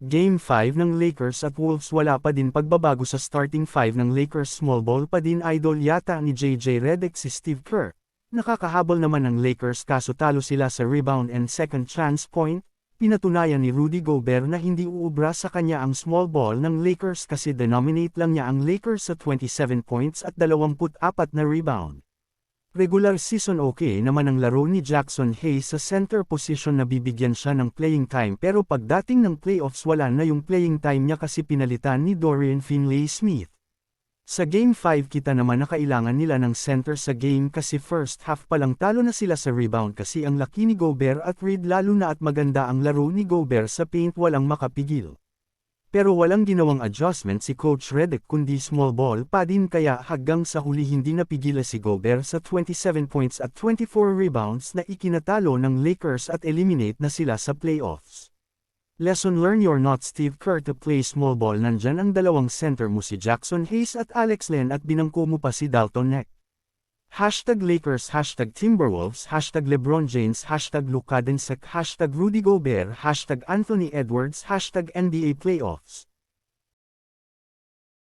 Game 5 ng Lakers at Wolves. Wala pa din pagbabago sa starting 5 ng Lakers. Small ball pa din idol yata ni JJ Redick si Steve Kerr. Nakakahabol naman ng Lakers kaso talo sila sa rebound and second chance point. Pinatunayan ni Rudy Gobert na hindi uubra sa kanya ang small ball ng Lakers kasi denominate lang niya ang Lakers sa 27 points at 24 na rebound. Regular season okay naman ang laro ni Jackson Hayes sa center position na bibigyan siya ng playing time pero pagdating ng playoffs wala na yung playing time niya kasi pinalitan ni Dorian Finney-Smith. Sa Game 5 kita naman na kailangan nila ng center sa game kasi first half pa lang talo na sila sa rebound kasi ang laki ni Gobert at Reed lalo na at maganda ang laro ni Gobert sa paint walang makapigil. Pero walang ginawang adjustment si Coach Redick kundi small ball pa din kaya hanggang sa huli hindi napigila si Gobert sa 27 points at 24 rebounds na ikinatalo ng Lakers at eliminate na sila sa playoffs. Lesson learned: you're not Steve Kerr to play small ball. Nandyan ang dalawang center mo si Jackson Hayes at Alex Len at binangko mo pa si Dalton Neck. #Lakers, #Timberwolves, #LeBron James, #Luka Doncic, #Rudy Gobert, #Anthony Edwards, #NBA Playoffs.